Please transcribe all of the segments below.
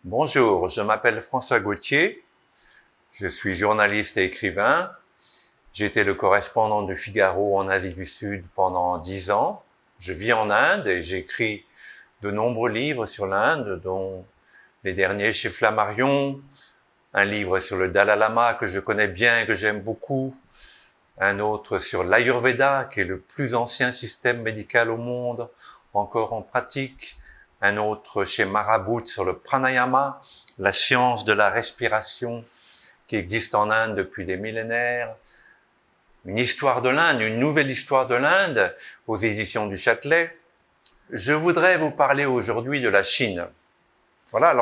Bonjour, je m'appelle François Gauthier, je suis journaliste et écrivain. J'ai été le correspondant du Figaro en Asie du Sud pendant 10 ans. Je vis en Inde et j'écris de nombreux livres sur l'Inde, dont les derniers chez Flammarion, un livre sur le Dalai Lama que je connais bien et que j'aime beaucoup, un autre sur l'Ayurveda, qui est le plus ancien système médical au monde, encore en pratique, un autre chez Marabout sur le pranayama, la science de la respiration qui existe en Inde depuis des millénaires, une histoire de l'Inde, une nouvelle histoire de l'Inde aux éditions du Châtelet. Je voudrais vous parler aujourd'hui de la Chine. Voilà,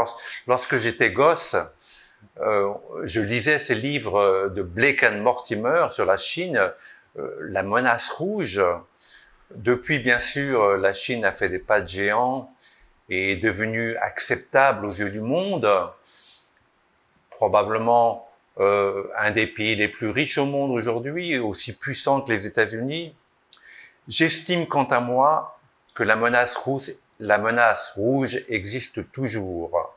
lorsque j'étais gosse, je lisais ces livres de Blake and Mortimer sur la Chine, la menace rouge. Depuis, bien sûr, la Chine a fait des pas de géant et est devenue acceptable aux yeux du monde, probablement un des pays les plus riches au monde aujourd'hui, aussi puissant que les États-Unis. J'estime quant à moi que la menace rouge existe toujours.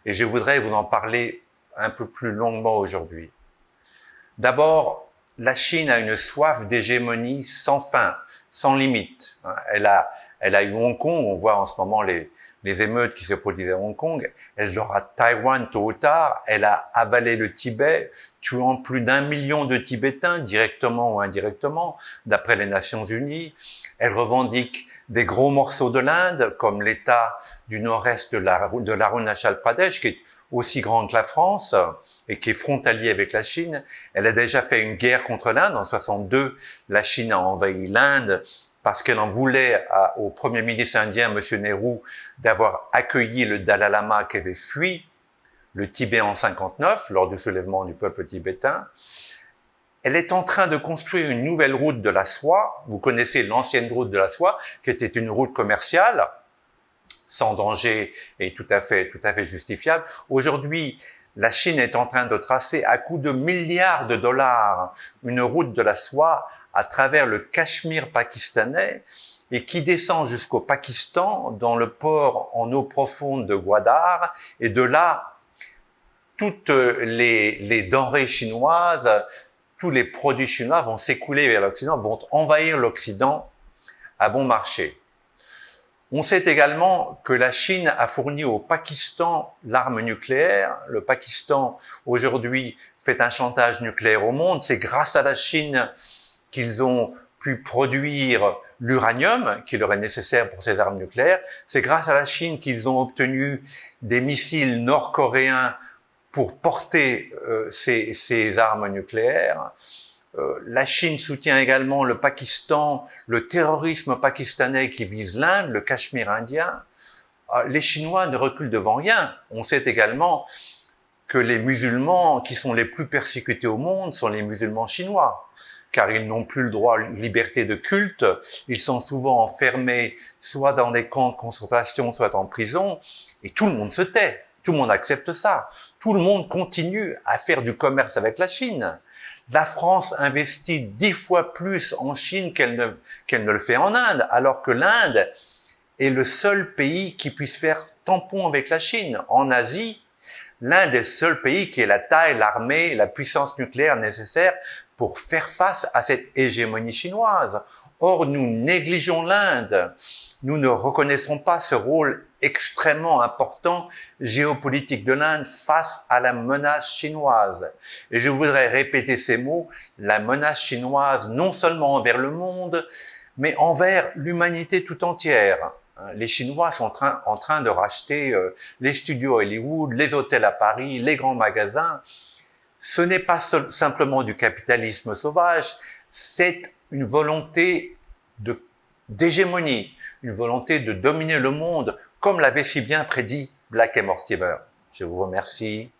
Et je voudrais vous en parler un peu plus longuement aujourd'hui. D'abord, la Chine a une soif d'hégémonie sans fin, sans limite. Elle a eu Hong Kong, on voit en ce moment les émeutes qui se produisent à Hong Kong. Elle aura Taïwan tôt ou tard. Elle a avalé le Tibet, tuant plus d'1 million de Tibétains, directement ou indirectement, d'après les Nations Unies. Elle revendique des gros morceaux de l'Inde, comme l'État du nord-est de l'Arunachal Pradesh, qui est aussi grande que la France et qui est frontalier avec la Chine. Elle a déjà fait une guerre contre l'Inde. En 62, la Chine a envahi l'Inde parce qu'elle en voulait au Premier ministre indien, M. Nehru, d'avoir accueilli le Dalai Lama qui avait fui le Tibet en 59, lors du soulèvement du peuple tibétain. Elle est en train de construire une nouvelle route de la soie. Vous connaissez l'ancienne route de la soie, qui était une route commerciale, sans danger et tout à fait justifiable. Aujourd'hui, la Chine est en train de tracer à coups de milliards de dollars une route de la soie à travers le Cachemire pakistanais et qui descend jusqu'au Pakistan dans le port en eau profonde de Gwadar. Et de là, toutes les denrées chinoises, tous les produits chinois vont s'écouler vers l'Occident, vont envahir l'Occident à bon marché. On sait également que la Chine a fourni au Pakistan l'arme nucléaire. Le Pakistan, aujourd'hui, fait un chantage nucléaire au monde. C'est grâce à la Chine qu'ils ont pu produire l'uranium qui leur est nécessaire pour ces armes nucléaires. C'est grâce à la Chine qu'ils ont obtenu des missiles nord-coréens pour porter ces armes nucléaires. La Chine soutient également le Pakistan, le terrorisme pakistanais qui vise l'Inde, le Cachemire indien. Les Chinois ne reculent devant rien. On sait également que les musulmans qui sont les plus persécutés au monde sont les musulmans chinois, car ils n'ont plus le droit à la liberté de culte. Ils sont souvent enfermés soit dans des camps de concentration, soit en prison, et tout le monde se tait. Tout le monde accepte ça. Tout le monde continue à faire du commerce avec la Chine. La France investit 10 fois plus en Chine qu'elle ne le fait en Inde, alors que l'Inde est le seul pays qui puisse faire tampon avec la Chine. En Asie, l'Inde est le seul pays qui ait la taille, l'armée, la puissance nucléaire nécessaire pour faire face à cette hégémonie chinoise. Or, nous négligeons l'Inde. Nous ne reconnaissons pas ce rôle extrêmement important géopolitique de l'Inde face à la menace chinoise. Et je voudrais répéter ces mots, la menace chinoise non seulement envers le monde, mais envers l'humanité tout entière. Les Chinois sont en train de racheter les studios Hollywood, les hôtels à Paris, les grands magasins. Ce n'est pas simplement du capitalisme sauvage, c'est une volonté d'hégémonie, une volonté de dominer le monde, comme l'avait si bien prédit Blake et Mortimer. Je vous remercie.